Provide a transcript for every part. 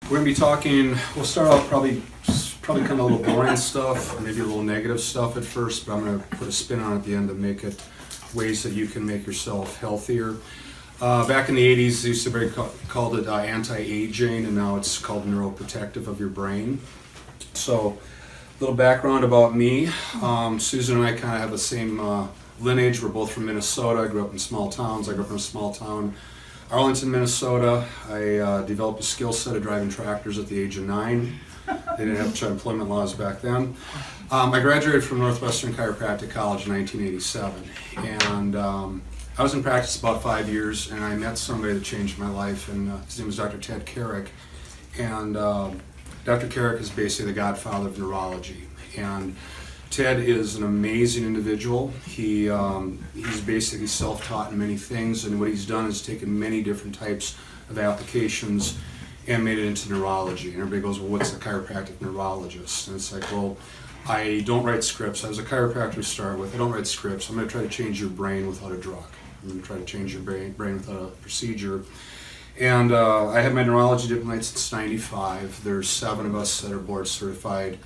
We're gonna be talking, we'll start off probably kind of a little boring stuff, maybe a little negative stuff at first, but I'm gonna put a spin on it at the end to make it ways that you can make yourself healthier. Back in the 80s, they used to be called it anti-aging, and now it's called neuroprotective of your brain. So, a little background about me. Susan and I kind of have the same lineage. We're both from Minnesota. I grew up in small towns. I grew up in a small town, Arlington, Minnesota. I developed a skill set of driving tractors at the age of 9. They didn't have employment laws back then. I graduated from Northwestern Chiropractic College in 1987, and I was in practice about 5 years, and I met somebody that changed my life, and his name was Dr. Ted Carrick. And Dr. Carrick is basically the godfather of neurology, and Ted is an amazing individual. He's basically self-taught in many things, and what he's done is taken many different types of applications and made it into neurology. And everybody goes, well, what's a chiropractic neurologist? And it's like, well, I don't write scripts. I was a chiropractor to start with. I don't write scripts. I'm going to try to change your brain without a drug. I'm going to try to change your brain without a procedure. And I had my neurology diploma since '95. There's 7 of us that are board certified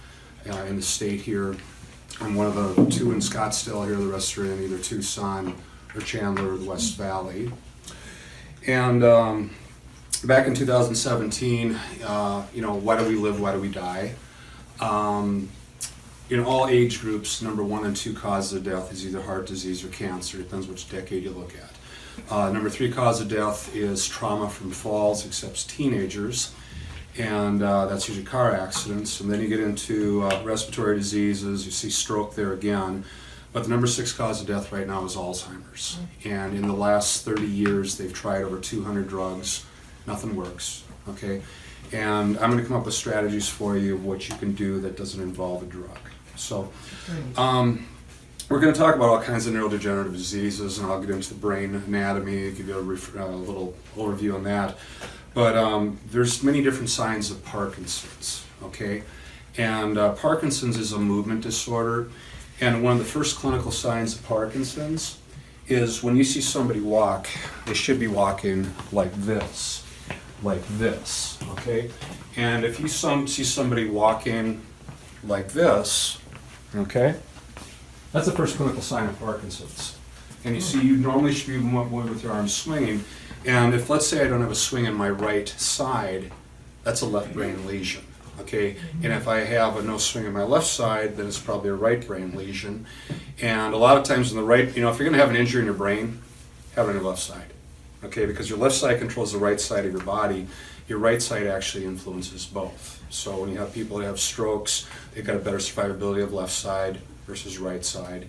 in the state here. I'm one of the 2 in Scottsdale here. The rest are in either Tucson or Chandler or the West Valley. And back in 2017, why do we live, why do we die? In all age groups, number 1 and 2 causes of death is either heart disease or cancer. It depends which decade you look at. Number 3 cause of death is trauma from falls, except teenagers, and that's usually car accidents. And then you get into respiratory diseases. You see stroke there again. But the number 6 cause of death right now is Alzheimer's. And in the last 30 years, they've tried over 200 drugs. Nothing works. Okay, and I'm going to come up with strategies for you of what you can do that doesn't involve a drug. So. We're going to talk about all kinds of neurodegenerative diseases, and I'll get into the brain anatomy, give you a little overview on that. But there's many different signs of Parkinson's, okay? And Parkinson's is a movement disorder, and one of the first clinical signs of Parkinson's is when you see somebody walk, they should be walking like this, okay? And if you see somebody walking like this, okay? That's the first clinical sign of Parkinson's. And you see, you normally should be moving with your arms swinging. And if, let's say, I don't have a swing in my right side, that's a left brain lesion, okay? And if I have a no swing in my left side, then it's probably a right brain lesion. And a lot of times in the right, if you're going to have an injury in your brain, have it on your left side, okay? Because your left side controls the right side of your body. Your right side actually influences both. So when you have people that have strokes, they've got a better survivability of left side versus right side.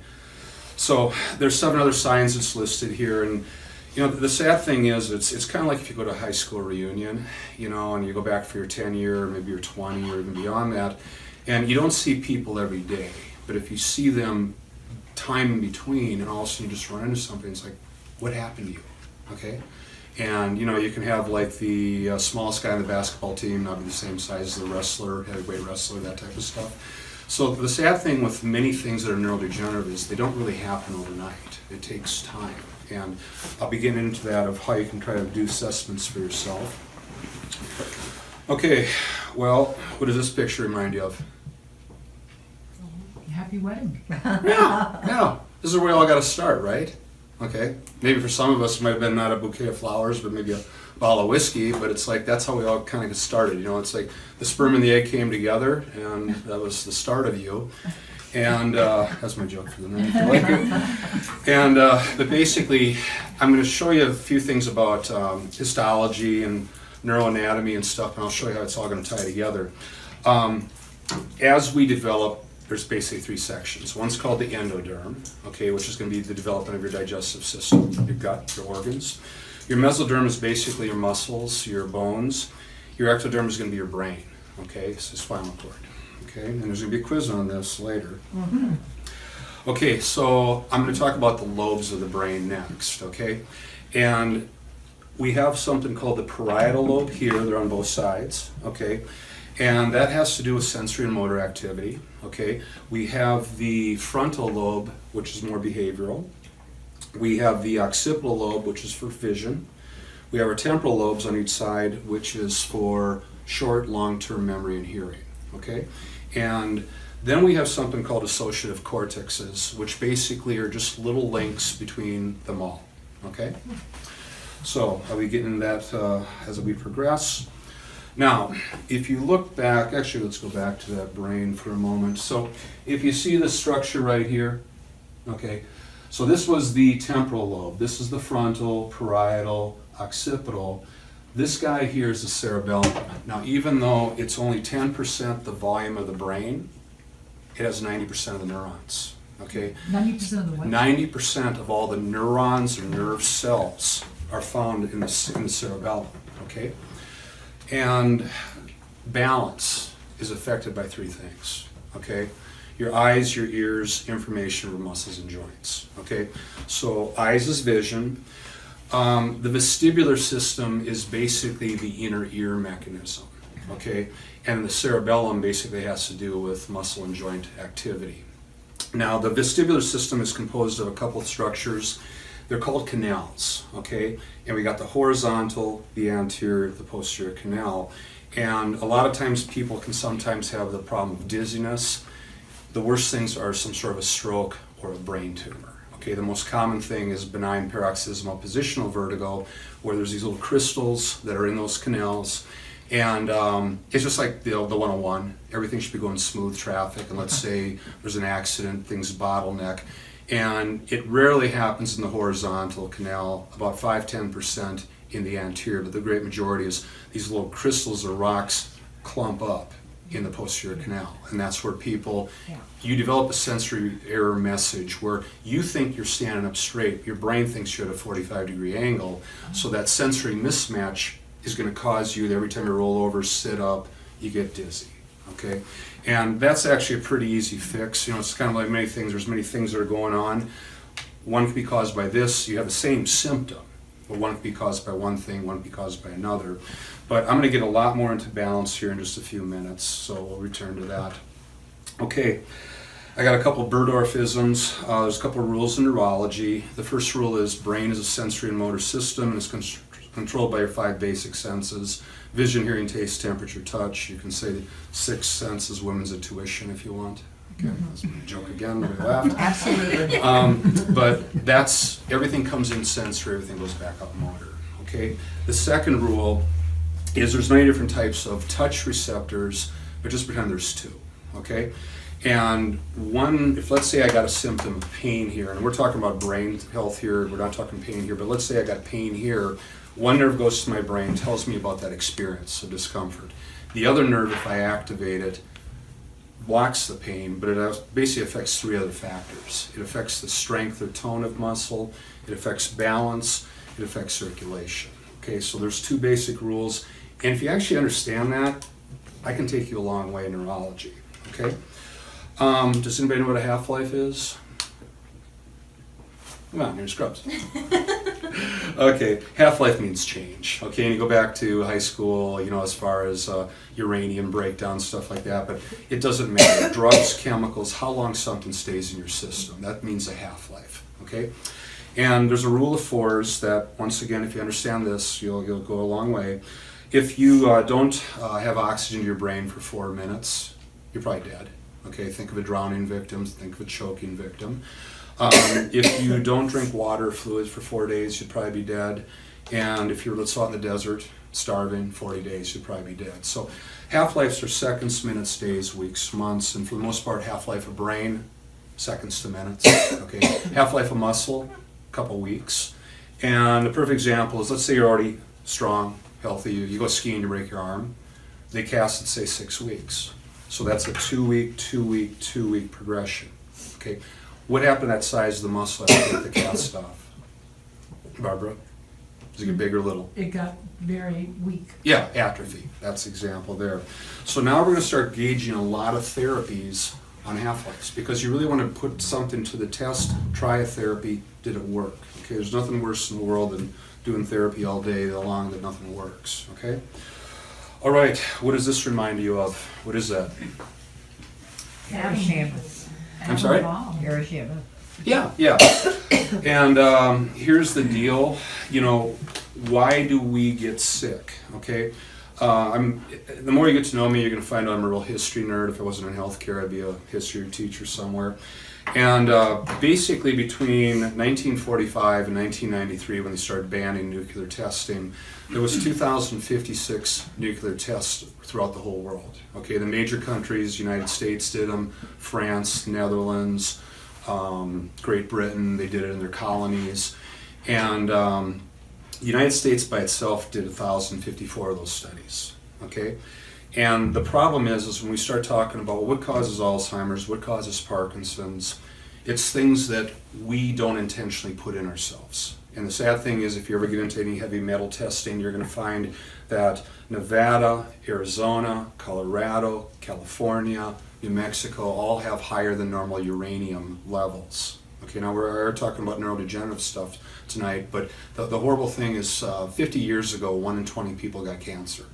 So there's 7 other signs that's listed here, and the sad thing is it's kind of like if you go to a high school reunion, and you go back for your 10-year, or maybe your 20, or even beyond that, and you don't see people every day, but if you see them time in between, and all of a sudden you just run into something, it's like, what happened to you, okay? And you can have like the smallest guy on the basketball team not be the same size as the wrestler, heavyweight wrestler, that type of stuff. So the sad thing with many things that are neurodegenerative is they don't really happen overnight. It takes time. And I'll be getting into that of how you can try to do assessments for yourself. Okay, well, what does this picture remind you of? Happy wedding. Yeah. This is where we all got to start, right? Okay. Maybe for some of us it might have been not a bouquet of flowers, but maybe a bottle of whiskey, but it's like that's how we all kind of get started. It's like the sperm and the egg came together, and that was the start of you. And that's my joke for the night, if you like it. And but basically, I'm going to show you a few things about histology and neuroanatomy and stuff, and I'll show you how it's all going to tie together. As we develop, there's basically 3 sections. One's called the endoderm, okay, which is going to be the development of your digestive system, your gut, your organs. Your mesoderm is basically your muscles, your bones. Your ectoderm is going to be your brain, okay, so spinal cord, okay, and there's going to be a quiz on this later. Mm-hmm. Okay, so I'm going to talk about the lobes of the brain next, okay, and we have something called the parietal lobe here. They're on both sides, okay, and that has to do with sensory and motor activity, okay. We have the frontal lobe, which is more behavioral. We have the occipital lobe, which is for vision. We have our temporal lobes on each side, which is for short, long-term memory, and hearing, okay? And then we have something called associative cortexes, which basically are just little links between them all, okay? So are we getting that as we progress? Now, if you look back, actually let's go back to that brain for a moment. So if you see the structure right here, okay, so this was the temporal lobe. This is the frontal, parietal, occipital. This guy here is the cerebellum. Now, even though it's only 10% the volume of the brain, it has 90% of the neurons, okay? 90% of the what? 90% of all the neurons or nerve cells are found in the cerebellum, okay? And balance is affected by three things, okay? Your eyes, your ears, information over muscles and joints, okay? So eyes is vision. The vestibular system is basically the inner ear mechanism, okay? And the cerebellum basically has to do with muscle and joint activity. Now, the vestibular system is composed of a couple of structures. They're called canals, okay? And we got the horizontal, the anterior, the posterior canal. And a lot of times people can sometimes have the problem of dizziness. The worst things are some sort of a stroke or a brain tumor. Okay, the most common thing is benign paroxysmal positional vertigo, where there's these little crystals that are in those canals. And it's just like the 101. Everything should be going smooth traffic. And let's say there's an accident, things bottleneck. And it rarely happens in the horizontal canal, about 5-10% in the anterior. But the great majority is these little crystals or rocks clump up in the posterior canal. And that's where people, you develop a sensory error message where you think you're standing up straight, your brain thinks you're at a 45-degree angle, so that sensory mismatch is going to cause you, every time you roll over, sit up, you get dizzy, okay? And that's actually a pretty easy fix. You know, it's kind of like many things, there's many things that are going on. One can be caused by this, you have the same symptom, but one can be caused by one thing, one can be caused by another. But I'm going to get a lot more into balance here in just a few minutes, so we'll return to that. Okay, I got a couple Burdorf-isms. There's a couple rules in neurology. The first rule is brain is a sensory and motor system, and it's controlled by your 5 basic senses: vision, hearing, taste, temperature, touch. You can say the 6th sense is women's intuition if you want. Okay, that's a joke again, nobody laughed. Absolutely. But that's, everything comes in sensory, everything goes back up motor, okay? The second rule is there's many different types of touch receptors, but just pretend there's 2, okay? And one, if let's say I got a symptom of pain here, and we're talking about brain health here, we're not talking pain here, but let's say I got pain here, one nerve goes to my brain, tells me about that experience of discomfort. The other nerve, if I activate it, blocks the pain, but it basically affects 3 other factors. It affects the strength or tone of muscle, it affects balance, it affects circulation. Okay, so there's 2 basic rules, and if you actually understand that, I can take you a long way in neurology. Okay, does anybody know what a half-life is? Come on, you're scrubs. Okay, half-life means change. Okay, and you go back to high school, you know, as far as uranium breakdown, stuff like that, but it doesn't matter. Drugs, chemicals, how long something stays in your system, that means a half-life, okay? And there's a rule of 4s that, once again, if you understand this, you'll go a long way. If you don't have oxygen to your brain for 4 minutes, you're probably dead. Okay, think of a drowning victim, think of a choking victim. If you don't drink water or fluids for 4 days, you'd probably be dead. And if you're, let's say, out in the desert, starving, 40 days, you'd probably be dead. So half-lives are seconds, minutes, days, weeks, months, and for the most part, half-life of brain, seconds to minutes. Okay, half-life of muscle, a couple weeks. And a perfect example is, let's say you're already strong, healthy, you go skiing, you break your arm. They cast it, say, 6 weeks. So that's a 2-week, 2-week, 2-week progression. Okay. What happened to that size of the muscle after you get the cast off? Barbara? Does it get big or little? It got very weak. Yeah, atrophy. That's the example there. So now we're going to start gauging a lot of therapies on half-lives, because you really want to put something to the test, try a therapy, did it work? Okay, there's nothing worse in the world than doing therapy all day long that nothing works, okay? All right, what does this remind you of? What is that? Hiroshima. I'm sorry? Hiroshima. Yeah. And here's the deal, you know, why do we get sick, okay? The more you get to know me, you're going to find out I'm a real history nerd. If I wasn't in healthcare, I'd be a history teacher somewhere. And basically between 1945 and 1993, when they started banning nuclear testing, there was 2,056 nuclear tests throughout the whole world. Okay, the major countries, United States did them, France, Netherlands, Great Britain, they did it in their colonies. And the United States by itself did 1,054 of those studies. Okay, and the problem is when we start talking about what causes Alzheimer's, what causes Parkinson's, it's things that we don't intentionally put in ourselves. And the sad thing is, if you ever get into any heavy metal testing, you're going to find that Nevada, Arizona, Colorado, California, New Mexico all have higher than normal uranium levels. Okay, now we're talking about neurodegenerative stuff tonight, but the horrible thing is 50 years ago, 1 in 20 people got cancer.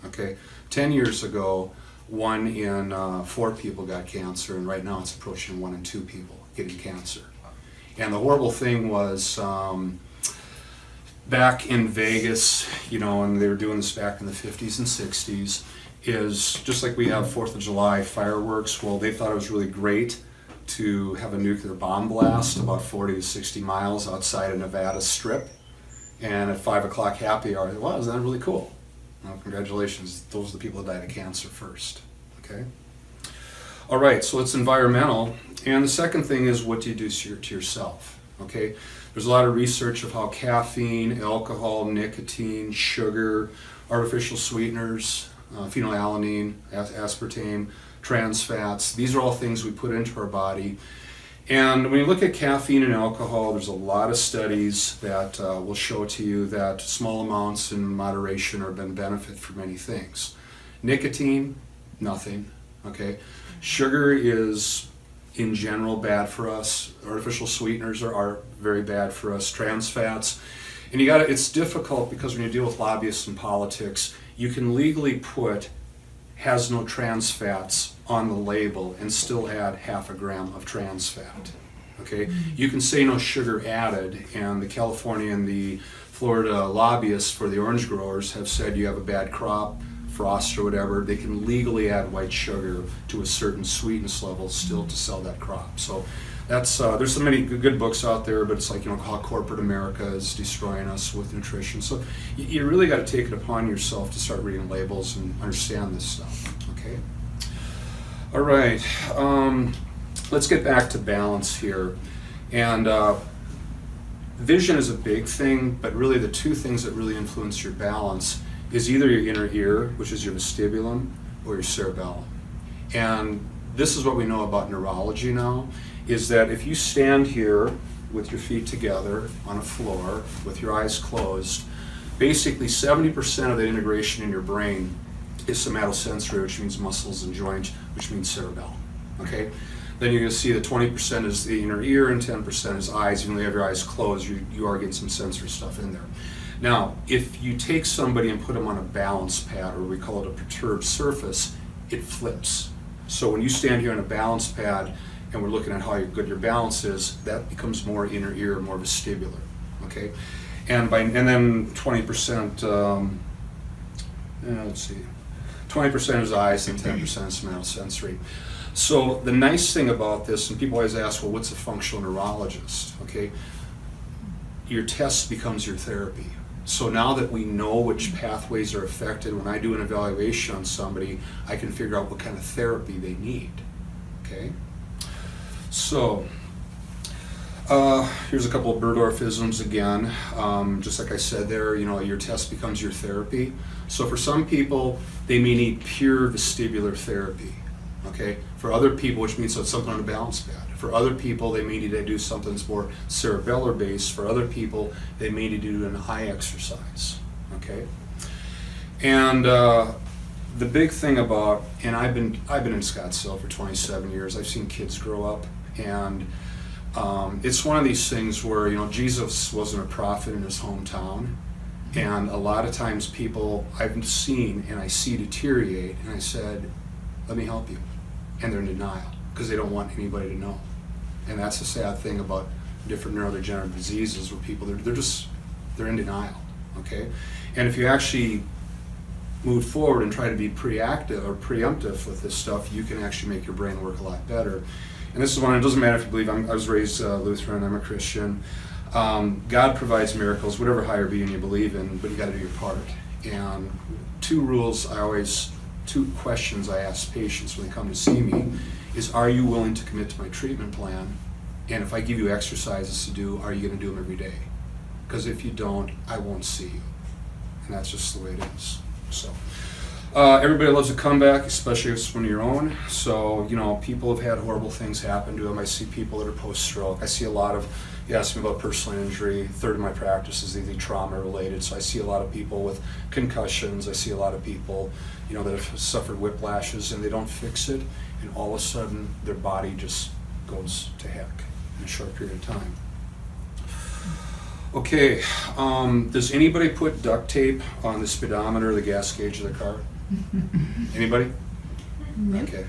Okay, 10 years ago, 1 in 4 people got cancer, and right now it's approaching 1 in 2 people getting cancer. And the horrible thing was back in Vegas, and they were doing this back in the 50s and 60s, is just like we have 4th of July fireworks. Well, they thought it was really great to have a nuclear bomb blast about 40 to 60 miles outside of Nevada Strip. And at 5 o'clock happy hour, wow, isn't that really cool? Well, congratulations, those are the people that died of cancer first. Okay? All right, so it's environmental. And the second thing is, what do you do to yourself? Okay? There's a lot of research of how caffeine, alcohol, nicotine, sugar, artificial sweeteners, phenylalanine, aspartame, trans fats, these are all things we put into our body. And when you look at caffeine and alcohol, there's a lot of studies that will show to you that small amounts in moderation are been benefit for many things. Nicotine, nothing. Okay, sugar is in general bad for us. Artificial sweeteners are very bad for us. Trans fats, and it's difficult because when you deal with lobbyists in politics, you can legally put has no trans fats on the label and still add 0.5 gram of trans fat. Okay, you can say no sugar added, and the California and the Florida lobbyists for the orange growers have said you have a bad crop, frost or whatever, they can legally add white sugar to a certain sweetness level still to sell that crop. So that's there's so many good books out there, but it's like how corporate America is destroying us with nutrition. So you really got to take it upon yourself to start reading labels and understand this stuff. Okay. All right. Let's get back to balance here. And vision is a big thing, but really the 2 things that really influence your balance is either your inner ear, which is your vestibulum, or your cerebellum. And this is what we know about neurology now, is that if you stand here with your feet together on a floor with your eyes closed, basically 70% of the integration in your brain is somatosensory, which means muscles and joints, which means cerebellum. Okay? Then you're going to see that 20% is the inner ear and 10% is eyes. Even though you have your eyes closed, you are getting some sensory stuff in there. Now, if you take somebody and put them on a balance pad, or we call it a perturbed surface, it flips. So when you stand here on a balance pad and we're looking at how good your balance is, that becomes more inner ear, more vestibular. Okay, and then 20%. Let's see, 20% is eyes and 10% is somatosensory. So the nice thing about this, and people always ask, well, what's a functional neurologist? Okay, your test becomes your therapy. So now that we know which pathways are affected, when I do an evaluation on somebody, I can figure out what kind of therapy they need. Okay? So, here's a couple of Burdorfisms again. Just like I said there, your test becomes your therapy. So for some people, they may need pure vestibular therapy. Okay? For other people, which means it's something on a balance pad. For other people, they may need to do something that's more cerebellar based. For other people, they may need to do an eye exercise. Okay? And the big thing about, and I've been in Scottsdale for 27 years. I've seen kids grow up, and it's one of these things where Jesus wasn't a prophet in his hometown, and a lot of times people I've seen and I see deteriorate, and I said, "Let me help you," and they're in denial because they don't want anybody to know. And that's the sad thing about different neurodegenerative diseases, where people they're in denial. Okay, and if you actually move forward and try to be preactive or preemptive with this stuff, you can actually make your brain work a lot better. And this is one, it doesn't matter if you believe, I was raised Lutheran, I'm a Christian. God provides miracles, whatever higher being you believe in, but you gotta do your part. And two questions I ask patients when they come to see me is, are you willing to commit to my treatment plan? And if I give you exercises to do, are you gonna do them every day? Because if you don't, I won't see you. And that's just the way it is. So, everybody loves a comeback, especially if it's one of your own. So, people have had horrible things happen to them. I see people that are post-stroke. I see a lot of, you asked me about personal injury, a third of my practice is either trauma related. So I see a lot of people with concussions. I see a lot of people, that have suffered whiplashes and they don't fix it. And all of a sudden, their body just goes to heck in a short period of time. Okay, does anybody put duct tape on the speedometer or the gas gauge of the car? Anybody? Nope. Okay.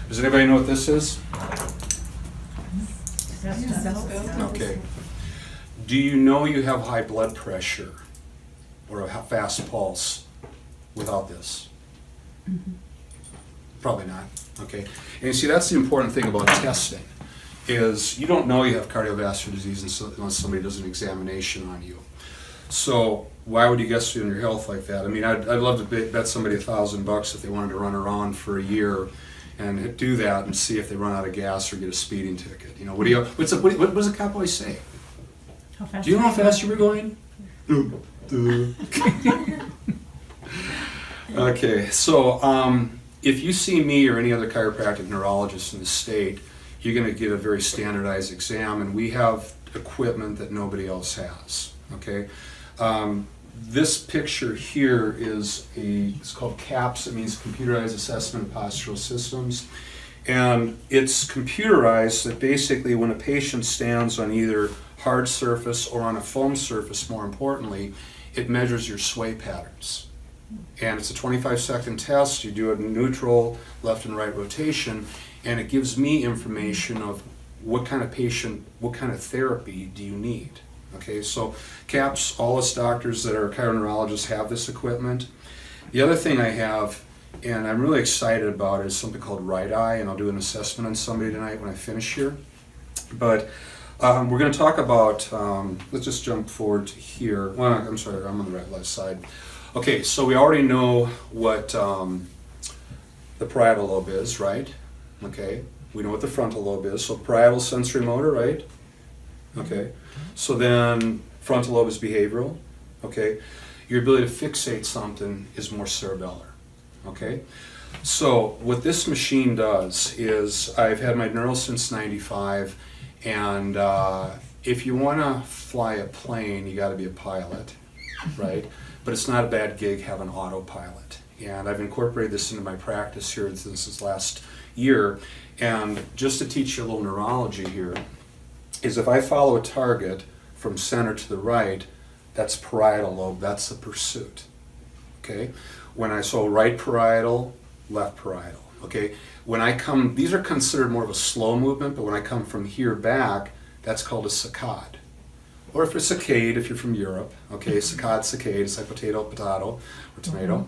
Does anybody know what this is? Okay. Do you know you have high blood pressure or a fast pulse without this? Mm-hmm. Probably not. Okay. And you see, that's the important thing about testing, is you don't know you have cardiovascular disease unless somebody does an examination on you. So why would you guess on your health like that? I mean, I'd love to bet somebody $1,000 if they wanted to run around for a year and do that and see if they run out of gas or get a speeding ticket. What does the cop always say? Do you know how fast you were going? Okay, so if you see me or any other chiropractic neurologist in the state, you're going to get a very standardized exam, and we have equipment that nobody else has. Okay, this picture here is it's called CAPS. It means Computerized Assessment of Postural Systems, and it's computerized that basically when a patient stands on either hard surface or on a foam surface, more importantly, it measures your sway patterns. And it's a 25-second test. You do a neutral left and right rotation, and it gives me information of what kind of patient, what kind of therapy do you need. Okay, so CAPS, all us doctors that are chironeurologists have this equipment. The other thing I have, and I'm really excited about, is something called Right Eye, and I'll do an assessment on somebody tonight when I finish here. But we're going to talk about, let's just jump forward to here. Well, I'm sorry, I'm on the left side. Okay, so we already know what the parietal lobe is, right? Okay, we know what the frontal lobe is. So parietal sensory motor, right? Okay, so then frontal lobe is behavioral. Okay, your ability to fixate something is more cerebellar. Okay, so what this machine does is, I've had my neural since '95, and if you want to fly a plane, you got to be a pilot, right? But it's not a bad gig having autopilot. And I've incorporated this into my practice here since this last year. And just to teach you a little neurology here, is if I follow a target from center to the right, that's parietal lobe, that's the pursuit. Okay? So right parietal, left parietal. Okay? When I come, these are considered more of a slow movement, but when I come from here back, that's called a saccade. Or if it's saccade, if you're from Europe, okay, saccade, it's like potato, or tomato.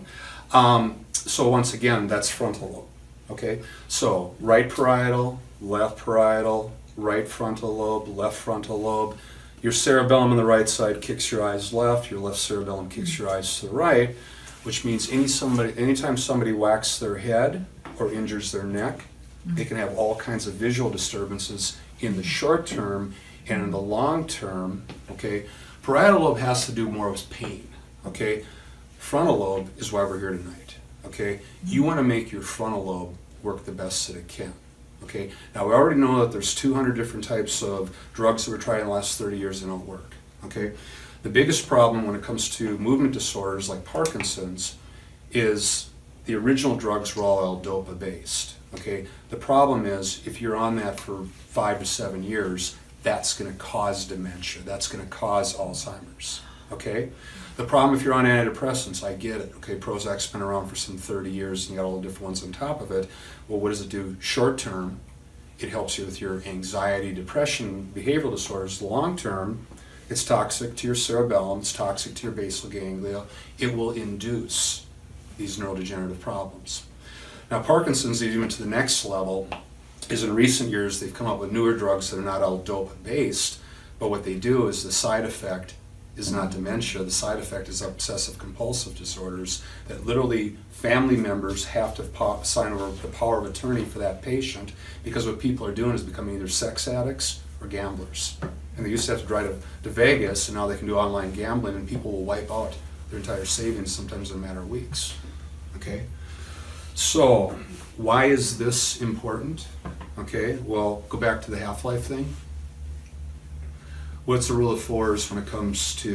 So once again, that's frontal lobe, okay? So right parietal, right frontal lobe, left frontal lobe. Your cerebellum on the right side kicks your eyes left, your left cerebellum kicks your eyes to the right, which means anytime somebody whacks their head or injures their neck, they can have all kinds of visual disturbances in the short term. And in the long term, okay, parietal lobe has to do more with pain, okay? Frontal lobe is why we're here tonight, okay? You want to make your frontal lobe work the best that it can, okay? Now, we already know that there's 200 different types of drugs that we're trying in the last 30 years and don't work, okay? The biggest problem when it comes to movement disorders like Parkinson's is the original drugs were all L-DOPA based, okay? The problem is if you're on that for 5 to 7 years, that's going to cause dementia. That's going to cause Alzheimer's, okay? The problem if you're on antidepressants, I get it, okay? Prozac's been around for some 30 years and you got all the different ones on top of it. Well, what does it do? Short term, it helps you with your anxiety, depression, behavioral disorders. Long term, it's toxic to your cerebellum, it's toxic to your basal ganglia. It will induce these neurodegenerative problems. Now Parkinson's, even to the next level, is in recent years they've come up with newer drugs that are not all dopa based, but what they do is the side effect is not dementia, the side effect is obsessive compulsive disorders, that literally family members have to sign over the power of attorney for that patient, because what people are doing is becoming either sex addicts or gamblers. And they used to have to drive to Vegas, and now they can do online gambling, and people will wipe out their entire savings sometimes in a matter of weeks. Okay? So, why is this important? Okay, well, go back to the half-life thing. What's the rule of fours when it comes to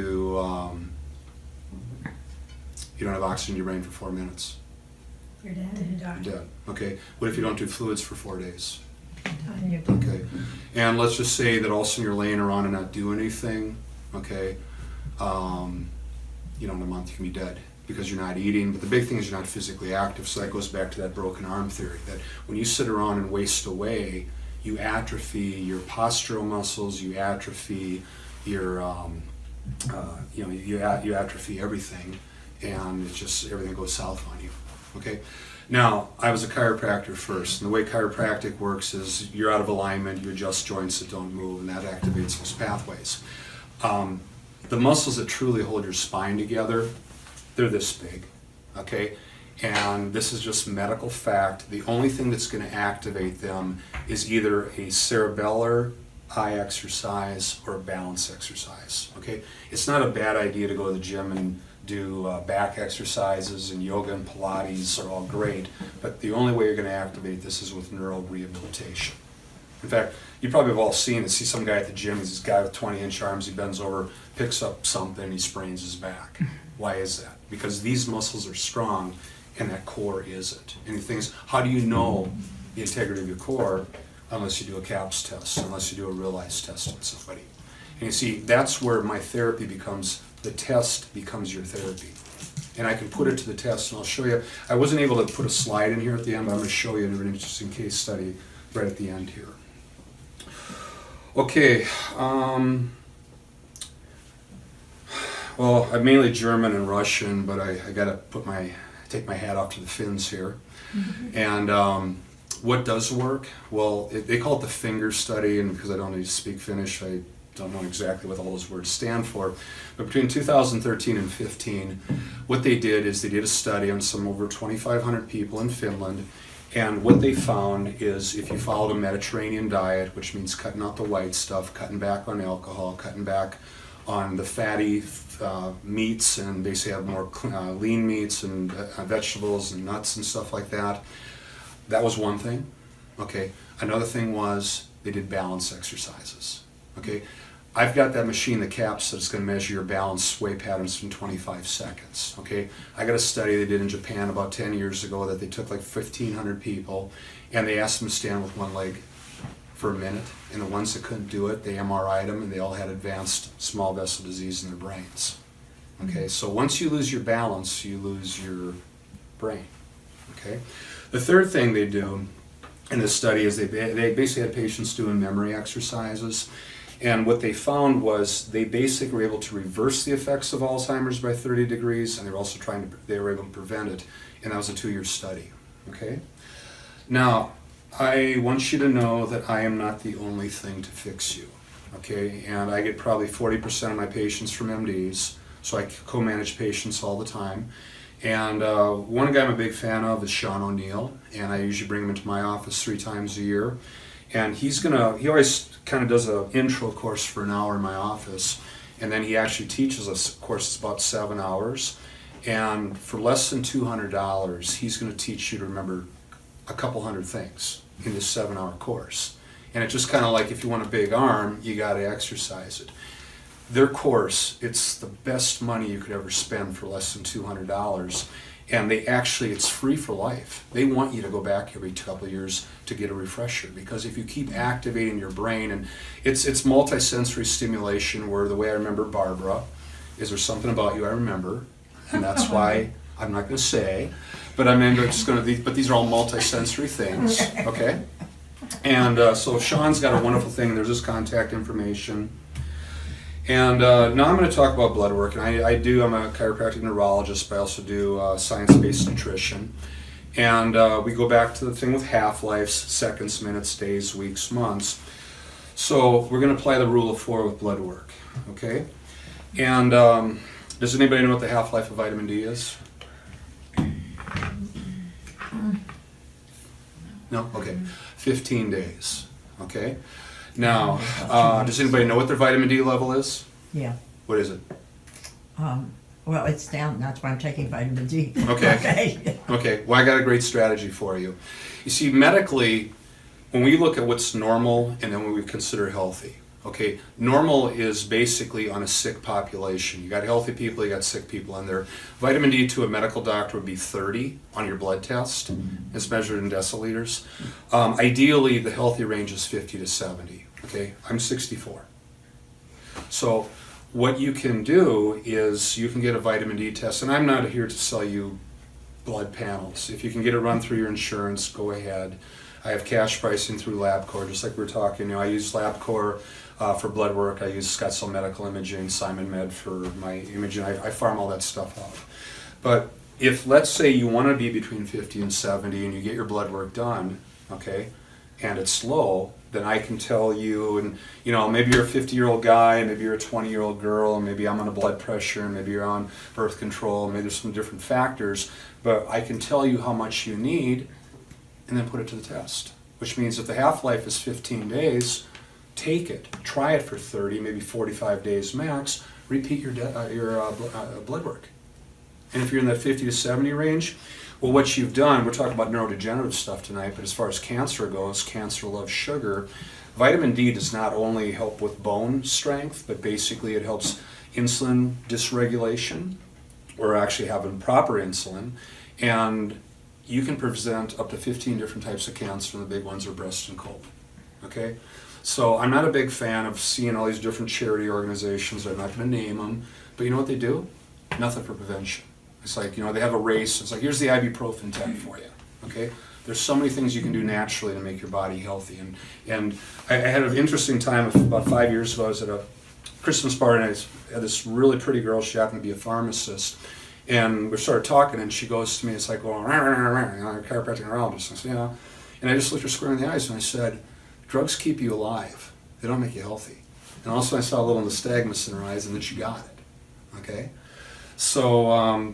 you don't have oxygen in your brain for 4 minutes? You're dead. You're dead. Okay, what if you don't do fluids for 4 days? You're dead. Okay, and let's just say that all of a sudden you're laying around and not doing anything, okay, in a month you can be dead because you're not eating, but the big thing is you're not physically active, so that goes back to that broken arm theory, that when you sit around and waste away, you atrophy your postural muscles, you atrophy your, you atrophy everything, and it's just, everything goes south on you, okay? Now, I was a chiropractor first, and the way chiropractic works is you're out of alignment, you adjust joints that don't move, and that activates those pathways. The muscles that truly hold your spine together, they're this big, okay? And this is just medical fact. The only thing that's going to activate them is either a cerebellar eye exercise or a balance exercise, okay? It's not a bad idea to go to the gym and do back exercises, and yoga and Pilates are all great, but the only way you're going to activate this is with neural rehabilitation. In fact, you probably have all seen it. See some guy at the gym, he's this guy with 20-inch arms, he bends over, picks up something, he sprains his back. Why is that? Because these muscles are strong and that core isn't. And the thing is, how do you know the integrity of your core unless you do a CAPS test, unless you do a real-eyes test on somebody? And you see, that's where my therapy becomes, the test becomes your therapy. And I can put it to the test, and I'll show you. I wasn't able to put a slide in here at the end, but I'm going to show you an interesting case study right at the end here. Okay, well, I'm mainly German and Russian, but I got to take my hat off to the Finns here. Mm-hmm. And what does work? Well, they call it the finger study, and because I don't need to speak Finnish, I don't know exactly what all those words stand for. But between 2013 and 15, what they did is they did a study on some over 2,500 people in Finland, and what they found is if you followed a Mediterranean diet, which means cutting out the white stuff, cutting back on alcohol, cutting back on the fatty meats, and basically have more lean meats and vegetables and nuts and stuff like that. That was one thing. Okay. Another thing was they did balance exercises. Okay. I've got that machine, the CAPS, that's going to measure your balance sway patterns in 25 seconds. Okay. I got a study they did in Japan about 10 years ago that they took like 1,500 people and they asked them to stand with one leg for a minute, and the ones that couldn't do it, they MRI'd them, and they all had advanced small vessel disease in their brains. Okay, so once you lose your balance, you lose your brain. Okay, the third thing they do in this study is they basically had patients doing memory exercises, and what they found was they basically were able to reverse the effects of Alzheimer's by 30 degrees, and they were also they were able to prevent it, and that was a 2-year study. Okay, now, I want you to know that I am not the only thing to fix you, okay? And I get probably 40% of my patients from MDs, so I co-manage patients all the time. And one guy I'm a big fan of is Sean O'Neill, and I usually bring him into my office 3 times a year. And he always kind of does an intro course for an hour in my office, and then he actually teaches us a course that's about 7 hours. And for less than $200, he's going to teach you to remember a couple hundred things in this 7-hour course. And it's just kind of like if you want a big arm, you got to exercise it. Their course, it's the best money you could ever spend for less than $200. And it's free for life. They want you to go back every couple of years to get a refresher, because if you keep activating your brain, and it's multisensory stimulation, where the way I remember Barbara is there's something about you I remember, and that's why I'm not going to say, but but these are all multi-sensory things, okay? And so Sean's got a wonderful thing. There's his contact information. And now I'm going to talk about blood work. And I'm a chiropractic neurologist, but I also do science-based nutrition. And we go back to the thing with half-lives, seconds, minutes, days, weeks, months. So we're going to apply the rule of 4 with blood work, okay? And does anybody know what the half-life of vitamin D is? No? Okay. 15 days, okay? Now, does anybody know what their vitamin D level is? Yeah. What is it? Well, it's down. That's why I'm taking vitamin D. Okay. Okay. Well, I got a great strategy for you. You see, medically, when we look at what's normal and then what we consider healthy, okay, normal is basically on a sick population. You got healthy people, you got sick people in there. Vitamin D to a medical doctor would be 30 on your blood test. It's measured in deciliters. Ideally, the healthy range is 50 to 70. Okay, I'm 64. So what you can do is you can get a vitamin D test, and I'm not here to sell you blood panels. If you can get it run through your insurance, go ahead. I have cash pricing through LabCorp, just like we were talking. I use LabCorp for blood work. I use Scottsdale Medical Imaging, Simon Med for my imaging. I farm all that stuff out. But if, let's say, you want to be between 50 and 70 and you get your blood work done, okay, and it's low, then I can tell you, and maybe you're a 50-year-old guy, maybe you're a 20-year-old girl, and maybe I'm on a blood pressure, and maybe you're on birth control, maybe there's some different factors, but I can tell you how much you need and then put it to the test. Which means if the half-life is 15 days, take it, try it for 30, maybe 45 days max, repeat your blood work. And if you're in that 50 to 70 range, well, what you've done, we're talking about neurodegenerative stuff tonight, but as far as cancer goes, cancer loves sugar. Vitamin D does not only help with bone strength, but basically it helps insulin dysregulation, or actually having proper insulin, and you can present up to 15 different types of cancer, and the big ones are breast and colon. Okay? So I'm not a big fan of seeing all these different charity organizations. I'm not going to name them, but you know what they do? Nothing for prevention. It's like, they have a race. It's like, here's the ibuprofen tab for you. Okay? There's so many things you can do naturally to make your body healthy. And I had an interesting time about 5 years ago. I was at a Christmas party, and I had this really pretty girl. She happened to be a pharmacist. And we started talking, and she goes to me, it's like, well, I'm a chiropractic neurologist. I said, yeah. And I just looked her square in the eyes, and I said, drugs keep you alive. They don't make you healthy. And also I saw a little nystagmus in her eyes, and then she got it. Okay? So a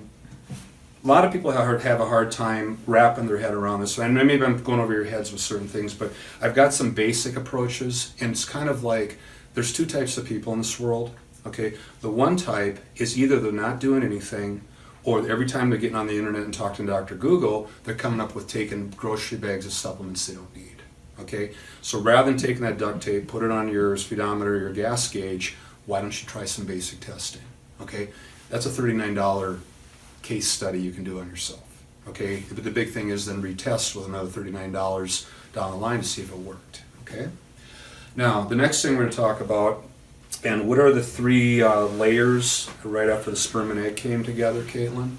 lot of people have a hard time wrapping their head around this. And maybe I'm going over your heads with certain things, but I've got some basic approaches, and it's kind of like there's 2 types of people in this world. Okay? The one type is either they're not doing anything, or every time they're getting on the internet and talking to Dr. Google, they're coming up with taking grocery bags of supplements they don't need. Okay? So rather than taking that duct tape, put it on your speedometer, your gas gauge, why don't you try some basic testing? Okay? That's a $39 case study you can do on yourself. Okay? But the big thing is then retest with another $39 down the line to see if it worked. Okay? Now, the next thing we're going to talk about, and what are the 3 layers right after the sperm and egg came together, Caitlin?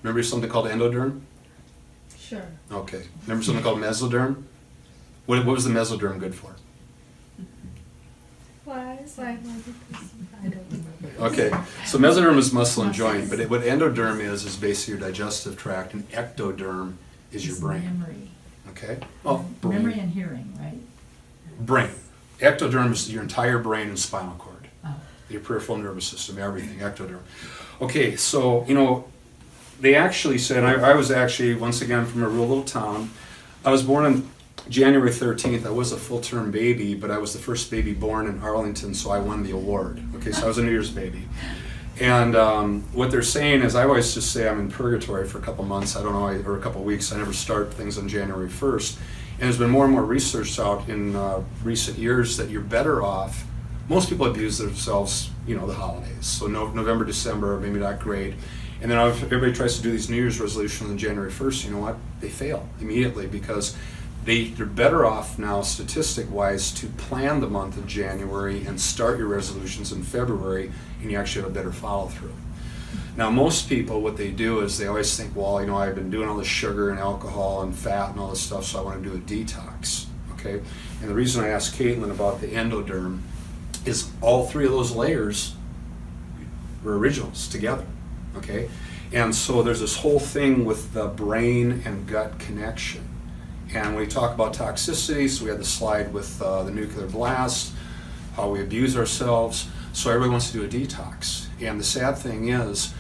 Remember something called endoderm? Sure. Okay. Remember something called mesoderm? What was the mesoderm good for? Why? I don't remember. Okay. So mesoderm is muscle and joint, but what endoderm is basically your digestive tract, and ectoderm is your brain. Memory. Okay? Oh, Memory brain. and hearing, right? Brain. Ectoderm is your entire brain and spinal cord. Oh. Your peripheral nervous system, everything, ectoderm. Okay, so, they actually said, I was actually, once again, from a real little town. I was born on January 13th. I was a full-term baby, but I was the first baby born in Arlington, so I won the award. Okay, so I was a New Year's baby. And what they're saying is, I always just say I'm in purgatory for a couple months, or a couple weeks. I never start things on January 1st. And there's been more and more research out in recent years that you're better off. Most people abuse themselves, the holidays. So November, December, maybe not great. And then if everybody tries to do these New Year's resolutions on January 1st, you know what? They fail immediately, because they're better off now, statistic-wise, to plan the month of January and start your resolutions in February, and you actually have a better follow-through. Now, most people, what they do is they always think, well, I've been doing all this sugar and alcohol and fat and all this stuff, so I want to do a detox. okay? And the reason I asked Caitlin about the endoderm is all three of those layers were originals together, okay? And so there's this whole thing with the brain and gut connection. And when we talk about toxicity, so we had the slide with the nuclear blast, how we abuse ourselves, so everybody wants to do a detox. And the sad thing is,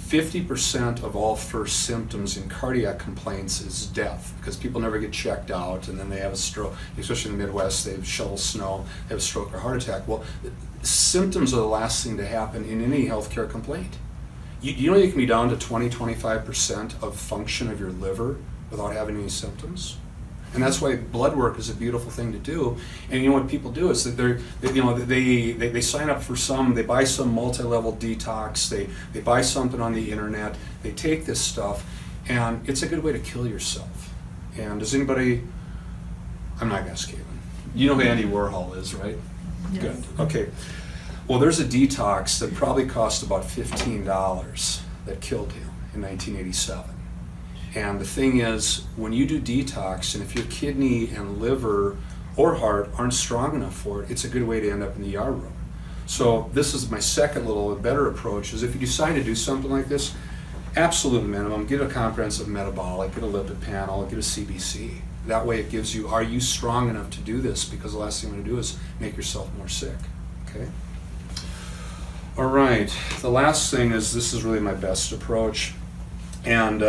50% of all first symptoms in cardiac complaints is death, because people never get checked out, and then they have a stroke, especially in the Midwest, they shovel snow, they have a stroke or heart attack. Well, symptoms are the last thing to happen in any healthcare complaint. You know you can be down to 20-25% of function of your liver without having any symptoms? And that's why blood work is a beautiful thing to do. And you know what people do is that they sign up for they buy some multi-level detox, they buy something on the internet, they take this stuff, and it's a good way to kill yourself. And does anybody, I'm not gonna ask Caitlin, you know who Andy Warhol is, right? Yes. Good, okay. Well, there's a detox that probably cost about $15 that killed him in 1987. And the thing is, when you do detox, and if your kidney and liver or heart aren't strong enough for it, it's a good way to end up in the ER room. So this is my second little better approach, is if you decide to do something like this, absolute minimum, get a comprehensive metabolic, get a lipid panel, get a CBC. That way it gives you, are you strong enough to do this? Because the last thing you want to do is make yourself more sick, okay? All right, the last thing is, this is really my best approach. And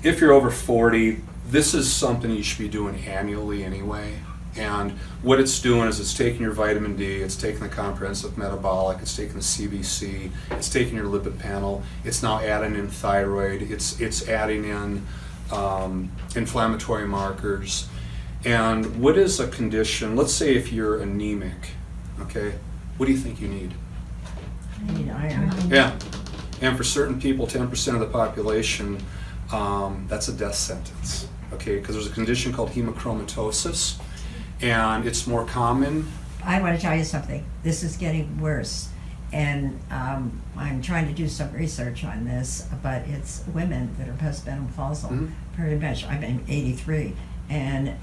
if you're over 40, this is something you should be doing annually anyway. And what it's doing is it's taking your vitamin D, it's taking the comprehensive metabolic, it's taking the CBC, it's taking your lipid panel, it's now adding in thyroid, it's adding in inflammatory markers. And what is a condition, let's say if you're anemic, okay, what do you think you need? I need iron. Yeah, and for certain people, 10% of the population, that's a death sentence, okay? Because there's a condition called hemochromatosis, and it's more common. I want to tell you something. This is getting worse, and I'm trying to do some research on this, but it's women that are postmenopausal, pretty much. I'm 83, and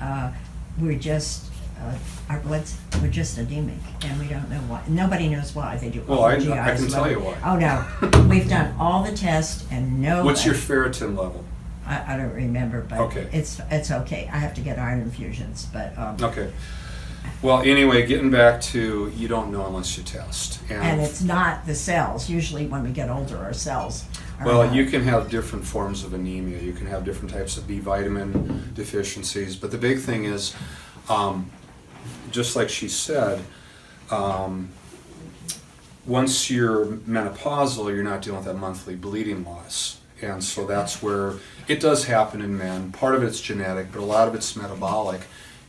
we're just our bloods were just anemic, and we don't know why. Nobody knows why. They do. Well, I can tell you why. Oh no, we've done all the tests, and no. What's your ferritin level? I don't remember, but okay. It's okay. I have to get iron infusions, but okay. Well, anyway, getting back to, you don't know unless you test, and it's not the cells. Usually, when we get older, our cells. Well, you can have different forms of anemia. You can have different types of B vitamin deficiencies, but the big thing is, just like she said, once you're menopausal, you're not dealing with that monthly bleeding loss. And so that's where it does happen in men. Part of it's genetic, but a lot of it's metabolic.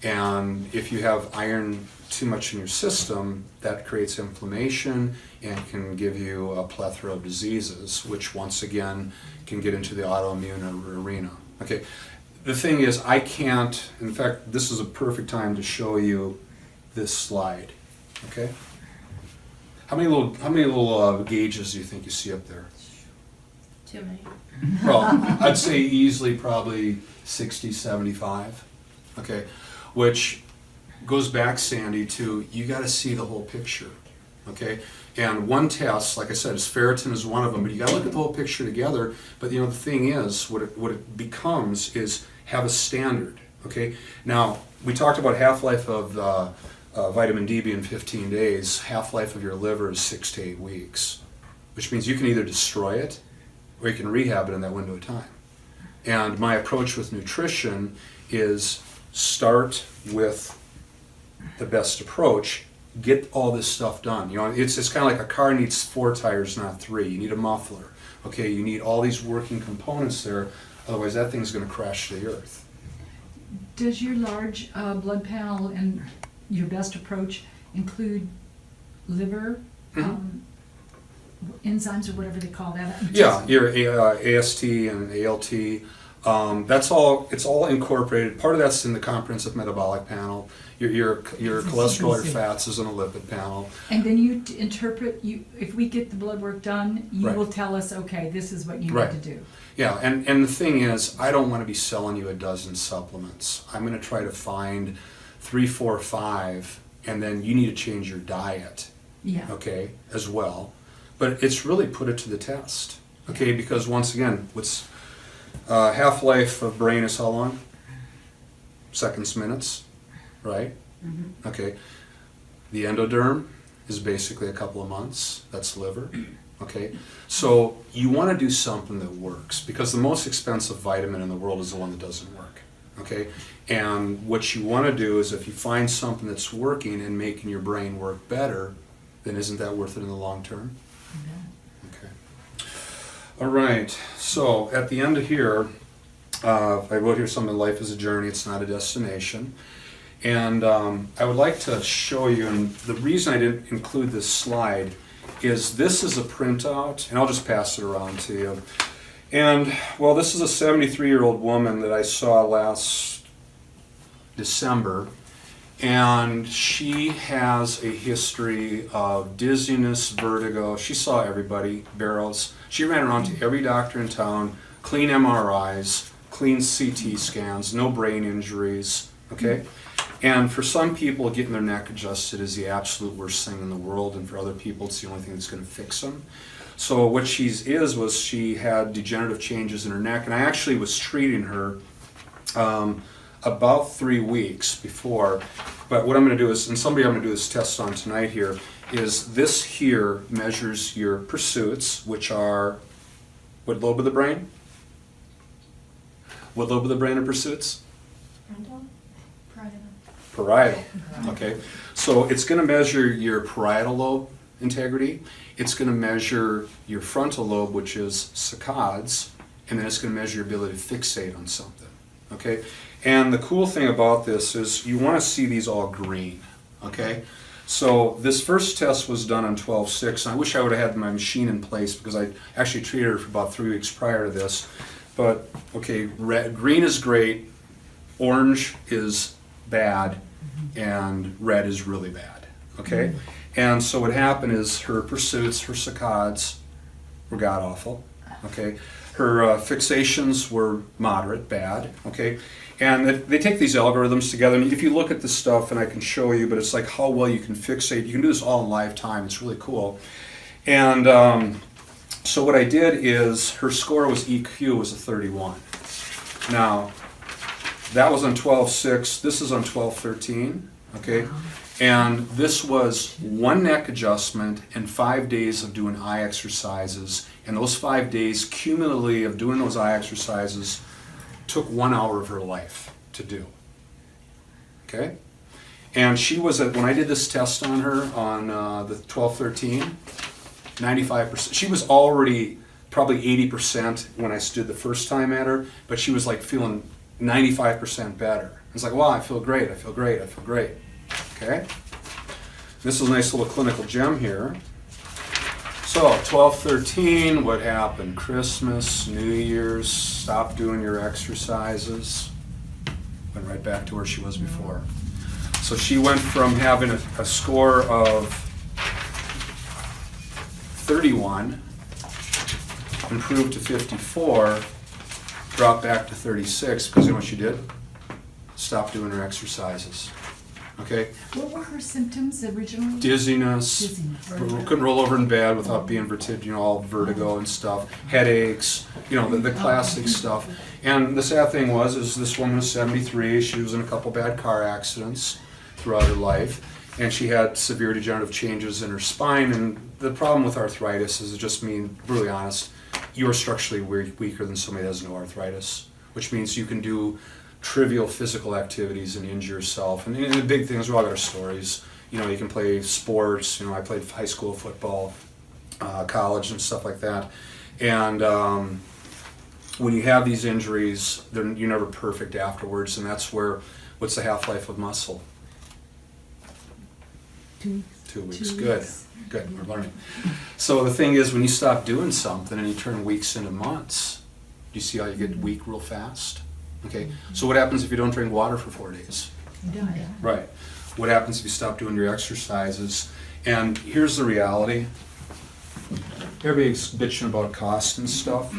And if you have iron too much in your system, that creates inflammation and can give you a plethora of diseases, which once again can get into the autoimmune arena. Okay, the thing is, I can't, in fact, this is a perfect time to show you this slide, okay? How many little gauges do you think you see up there? Too many. Well, I'd say easily probably 60, 75, okay? Which goes back, Sandy, to you got to see the whole picture, okay? And one test, like I said, is ferritin is one of them, but you got to look at the whole picture together. But you know, the thing is, what it becomes is have a standard, okay? Now, we talked about half-life of vitamin D being 15 days. Half-life of your liver is 6 to 8 weeks, which means you can either destroy it or you can rehab it in that window of time. And my approach with nutrition is start with the best approach, get all this stuff done. You know, it's kind of like a car needs 4 tires, not 3. You need a muffler, okay? You need all these working components there, otherwise that thing's going to crash to the earth. Does your large blood panel and your best approach include liver enzymes or whatever they call that? Yeah, your AST and ALT. That's all. It's all incorporated. Part of that's in the comprehensive metabolic panel. Your cholesterol, your fats is in a lipid panel. And then you interpret, if we get the blood work done, you Right. will tell us, okay, this is what you Right. need to do. Yeah, and the thing is, I don't want to be selling you a dozen supplements. I'm going to try to find 3, 4, 5, and then you need to change your diet, Yeah. okay, as well. But it's really put it to the test, okay, because once again, what's half-life of brain is how long? Seconds, minutes, right? Okay. The endoderm is basically a couple of months. That's liver. Okay. So you want to do something that works, because the most expensive vitamin in the world is the one that doesn't work. Okay. And what you want to do is, if you find something that's working and making your brain work better, then isn't that worth it in the long term? Okay. All right. So at the end of here, I wrote here something, life is a journey, it's not a destination. And I would like to show you, and the reason I didn't include this slide is this is a printout, and I'll just pass it around to you. And, well, this is a 73-year-old woman that I saw last December, and she has a history of dizziness, vertigo. She saw everybody, barrels. She ran around to every doctor in town, clean MRIs, clean CT scans, no brain injuries, okay? And for some people, getting their neck adjusted is the absolute worst thing in the world, and for other people, it's the only thing that's going to fix them. So what she had degenerative changes in her neck, and I actually was treating her about 3 weeks before. But what I'm going to do is, and somebody I'm going to do this test on tonight here, is this here measures your pursuits, which are what lobe of the brain? What lobe of the brain are pursuits? Parietal. Okay. So it's going to measure your parietal lobe integrity. It's going to measure your frontal lobe, which is saccades, and then it's going to measure your ability to fixate on something. Okay. And the cool thing about this is you want to see these all green. Okay. So this first test was done on 12/6, and I wish I would have had my machine in place, because I actually treated her for about 3 weeks prior to this. But okay, green is great, orange is bad, and red is really bad. Okay, and so what happened is her pursuits, her saccades, were god awful. Okay, her fixations were moderate, bad. Okay, and they take these algorithms together, and if you look at this stuff, and I can show you, but it's like how well you can fixate. You can do this all in live time. It's really cool. And so what I did is, her score was EQ was a 31. Now, that was on 12/6. This is on 12/13. Okay, and this was 1 neck adjustment and 5 days of doing eye exercises. And those 5 days cumulatively of doing those eye exercises took 1 hour of her life to do. Okay, and she was at, when I did this test on her on the 12/13, 95%. She was already probably 80% when I stood the first time at her, but she was like feeling 95% better. It's like, wow, I feel great, I feel great, I feel great. Okay? This is a nice little clinical gem here. So, 12/13, what happened? Christmas, New Year's, stopped doing your exercises. Went right back to where she was before. So she went from having a score of 31, improved to 54, dropped back to 36, because you know what she did? Stopped doing her exercises. Okay? What were her symptoms originally? Dizziness, Dizziness. couldn't roll over in bed without being all vertigo and stuff, headaches, the classic stuff. And the sad thing was, is this woman was 73, she was in a couple bad car accidents throughout her life, and she had severe degenerative changes in her spine. And the problem with arthritis is, it just means, brutally honest, you are structurally weaker than somebody that has no arthritis, which means you can do trivial physical activities and injure yourself. And the big things, we all got our stories. You can play sports. I played high school football, college and stuff like that. And when you have these injuries, you're never perfect afterwards. And that's what's the half-life of muscle? 2 weeks. 2 weeks. 2 Good. weeks. Good. We're learning. So the thing is, when you stop doing something and you turn weeks into months, You see how you get weak real fast? Okay, so what happens if you don't drink water for 4 days? You die. Right. What happens if you stop doing your exercises? And here's the reality. Everybody's bitching about cost and stuff.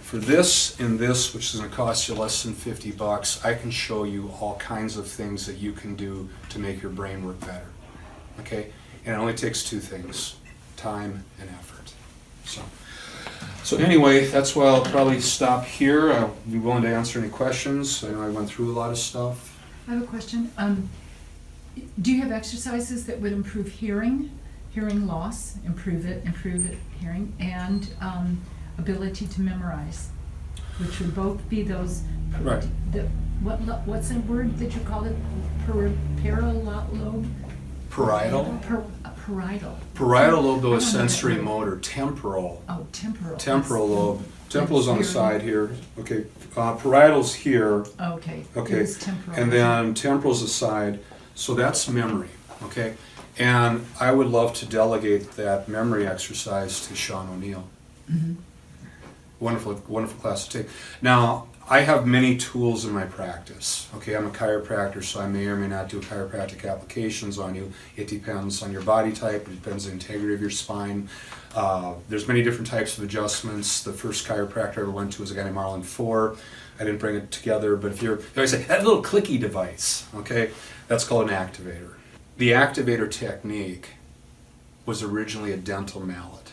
For this and this, which is going to cost you less than $50, I can show you all kinds of things that you can do to make your brain work better. Okay? And it only takes 2 things, time and effort. So anyway, that's why I'll probably stop here. I'll be willing to answer any questions. I know I went through a lot of stuff. I have a question. Do you have exercises that would improve hearing loss, improve it, hearing, and ability to memorize, which would both be those. Right. What's the word that you called it? Paralobe. Parietal? Parietal. Parietal lobe, though, is I don't know that sensory word. motor. Temporal. Oh, temporal. Temporal lobe. Temporal's on the Hearing. side here. Okay. Parietal's here. Okay. Okay. It is temporal. And then temporal's the side. So that's memory. Okay. And I would love to delegate that memory exercise to Sean O'Neill. Mhm. Wonderful, wonderful class to take. Now, I have many tools in my practice. Okay, I'm a chiropractor, so I may or may not do chiropractic applications on you. It depends on your body type. It depends on the integrity of your spine. There's many different types of adjustments. The first chiropractor I ever went to was a guy named Marlon Four. I didn't bring it together, but if you're, they always say, that little clicky device, okay, that's called an activator. The activator technique was originally a dental mallet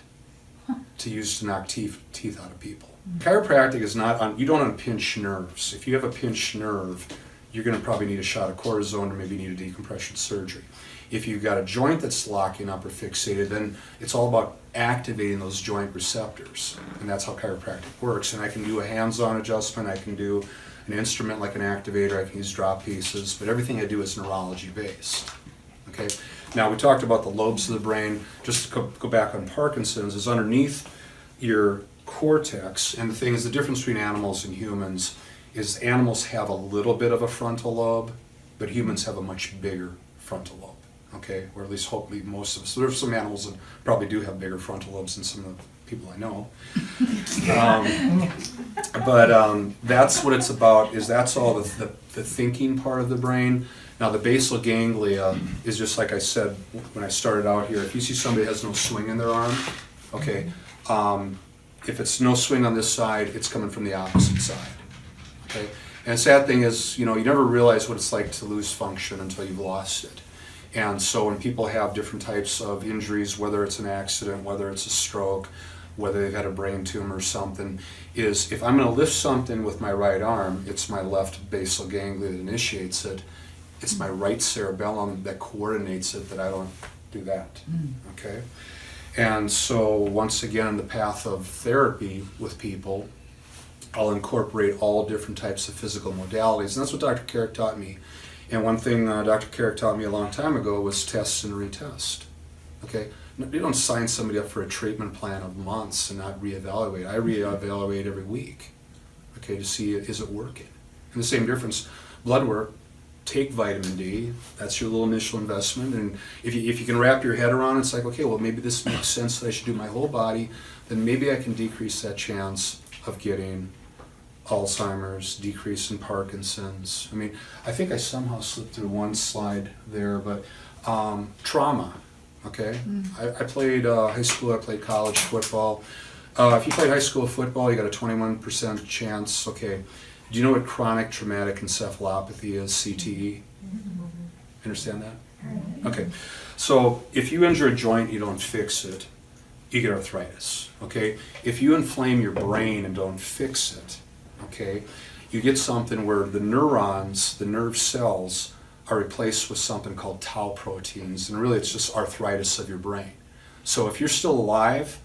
to use to knock teeth out of people. Chiropractic is not on, you don't unpinch nerves. If you have a pinched nerve, you're going to probably need a shot of cortisone or maybe need a decompression surgery. If you've got a joint that's locking up or fixated, then it's all about activating those joint receptors. And that's how chiropractic works. And I can do a hands-on adjustment, I can do an instrument like an activator, I can use drop pieces, but everything I do is neurology-based. Okay? Now, we talked about the lobes of the brain. Just to go back on Parkinson's, is underneath your cortex, and the thing is, the difference between animals and humans is animals have a little bit of a frontal lobe, but humans have a much bigger frontal lobe. Okay, or at least hopefully most of us. So there's some animals that probably do have bigger frontal lobes than some of the people I know. But that's what it's about. Is that's all the thinking part of the brain. Now the basal ganglia is just like I said when I started out here. If you see somebody that has no swing in their arm, okay. If it's no swing on this side, it's coming from the opposite side. Okay, and the sad thing is, you know, you never realize what it's like to lose function until you've lost it. And so when people have different types of injuries, whether it's an accident, whether it's a stroke, whether they've had a brain tumor or something, is if I'm going to lift something with my right arm, it's my left basal ganglia that initiates it. It's my right cerebellum that coordinates it, that I don't do that. Okay? And so once again, the path of therapy with people, I'll incorporate all different types of physical modalities. And that's what Dr. Carrick taught me. And one thing Dr. Carrick taught me a long time ago was test and retest. Okay? You don't sign somebody up for a treatment plan of months and not reevaluate. I reevaluate every week, okay, to see is it working. And the same difference, blood work, take vitamin D, that's your little initial investment. And if you can wrap your head around it, it's like, okay, well, maybe this makes sense that I should do my whole body, then maybe I can decrease that chance of getting Alzheimer's, decrease in Parkinson's. I mean, I think I somehow slipped through one slide there, but trauma, okay? I played high school, I played college football. If you played high school football, you got a 21% chance, okay. Do you know what chronic traumatic encephalopathy is, CTE? Understand that? Okay. So if you injure a joint, you don't fix it, you get arthritis, okay? If you inflame your brain and don't fix it, okay, you get something where the neurons, the nerve cells, are replaced with something called tau proteins, and really it's just arthritis of your brain. So if you're still alive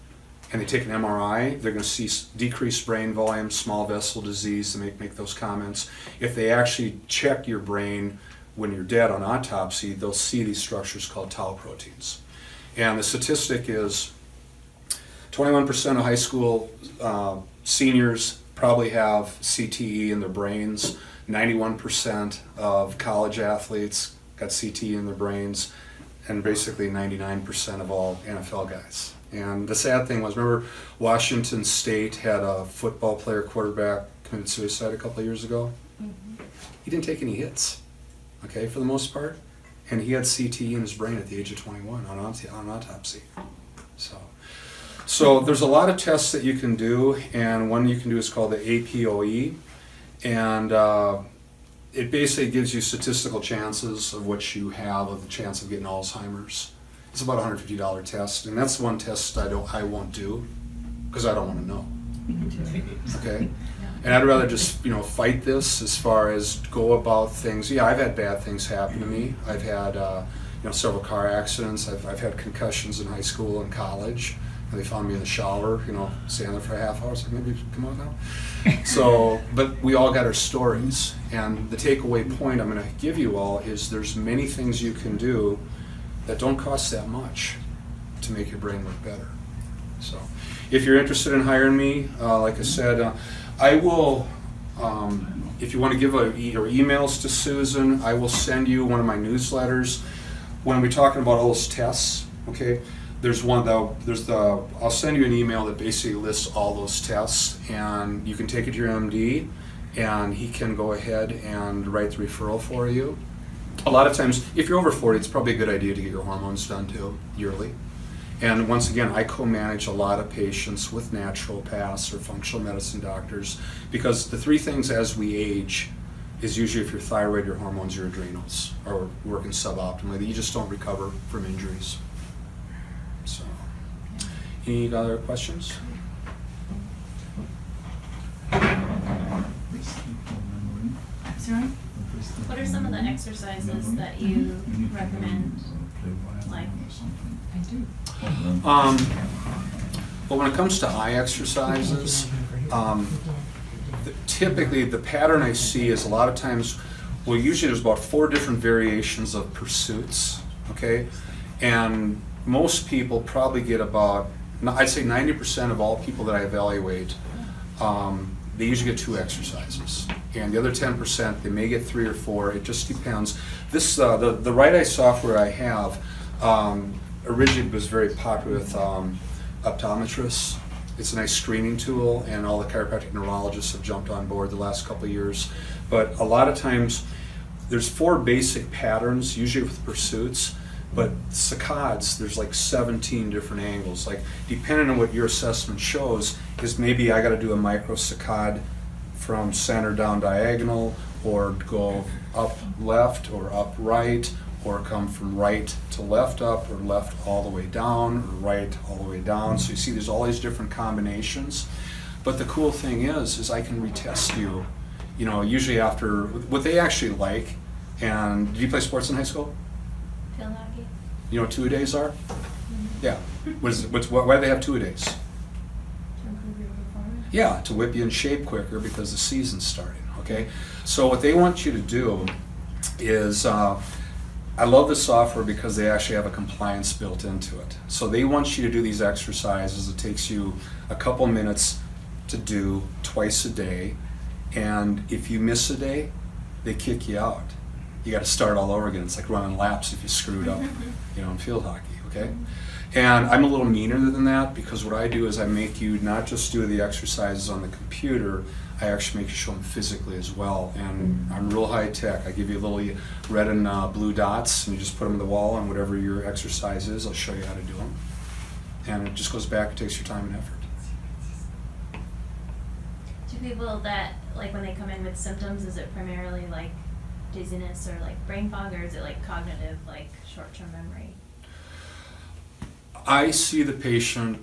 and they take an MRI, they're going to see decreased brain volume, small vessel disease, they make those comments. If they actually check your brain when you're dead on autopsy, they'll see these structures called tau proteins. And the statistic is 21% of high school seniors probably have CTE in their brains. 91% of college athletes got CTE in their brains, and basically 99% of all NFL guys. And the sad thing was, remember Washington State had a football player quarterback committed suicide a couple of years ago? He didn't take any hits, okay, for the most part. And he had CTE in his brain at the age of 21 on autopsy. So there's a lot of tests that you can do, and one you can do is called the APOE. And it basically gives you statistical chances of what you have of the chance of getting Alzheimer's. It's about a $150 test, and that's one test I won't do because I don't want to know. Okay, and I'd rather just fight this as far as go about things. Yeah, I've had bad things happen to me. I've had several car accidents. I've had concussions in high school and college. And they found me in the shower, standing there for a half hour. So maybe come on now. So, but we all got our stories, and the takeaway point I'm going to give you all is there's many things you can do that don't cost that much to make your brain work better. So, if you're interested in hiring me, like I said, I will. If you want to give your emails to Susan, I will send you one of my newsletters. When we're talking about all those tests, okay. There's one though. I'll send you an email that basically lists all those tests, and you can take it to your MD, and he can go ahead and write the referral for you. A lot of times, if you're over 40, it's probably a good idea to get your hormones done too, yearly. And once again, I co-manage a lot of patients with naturopaths or functional medicine doctors, because the three things as we age is usually if your thyroid, your hormones, your adrenals are working suboptimally, you just don't recover from injuries. So, any other questions? Sorry? What are some of the exercises that you recommend? Like, I do. Well, when it comes to eye exercises, typically the pattern I see is a lot of times, well, usually there's about 4 different variations of pursuits, okay? And most people probably get about, I'd say 90% of all people that I evaluate, they usually get 2 exercises. And the other 10%, they may get 3 or 4, it just depends. This, the Right Eye software I have, originally was very popular with optometrists. It's a nice screening tool, and all the chiropractic neurologists have jumped on board the last couple of years. But a lot of times, there's 4 basic patterns, usually with pursuits. But saccades, there's like 17 different angles. Like, depending on what your assessment shows, is maybe I got to do a micro saccade from center down diagonal, or go up left or up right, or come from right to left up, or left all the way down, or right all the way down. So you see there's all these different combinations. But the cool thing is I can retest you, usually after what they actually like. And did you play sports in high school? field hockey? You know what 2-a-days are? Yeah. Why do they have 2-a-days? To improve your performance? Yeah, to whip you in shape quicker because the season's starting, okay? So what they want you to do is, I love the software because they actually have a compliance built into it. So they want you to do these exercises. It takes you a couple minutes to do twice a day, and if you miss a day, they kick you out. You got to start all over again. It's like running laps if you screwed up, in field hockey, okay? And I'm a little meaner than that, because what I do is I make you not just do the exercises on the computer, I actually make you show them physically as well. And I'm real high tech. I give you little red and blue dots, and you just put them on the wall, and whatever your exercise is, I'll show you how to do them. And it just goes back, it takes your time and effort. Do people that, like, when they come in with symptoms, is it primarily like dizziness or like brain fog, or is it like cognitive, like short-term memory? I see the patient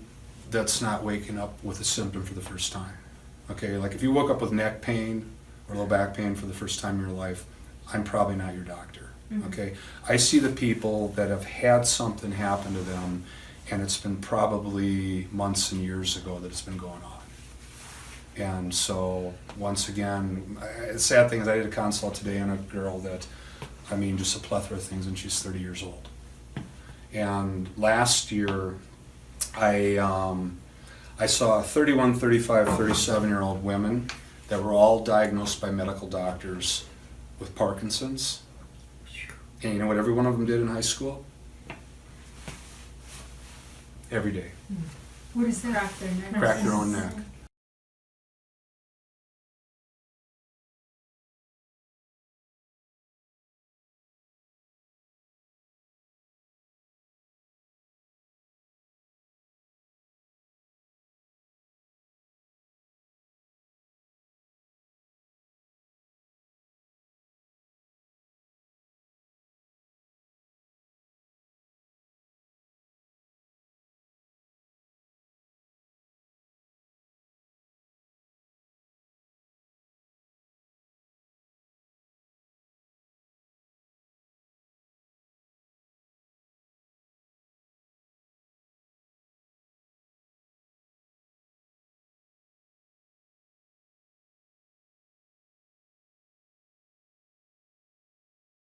that's not waking up with a symptom for the first time. Okay, like if you woke up with neck pain or low back pain for the first time in your life, I'm probably not your doctor. Mm-hmm. Okay, I see the people that have had something happen to them, and it's been probably months and years ago that it's been going on. And so, once again, the sad thing is I did a consult today on a girl that, just a plethora of things, and she's 30 years old. And last year, I saw 31, 35, 37-year-old women that were all diagnosed by medical doctors with Parkinson's. And you know what every one of them did in high school? every day. What is that? Crack their neck. Crack their own neck.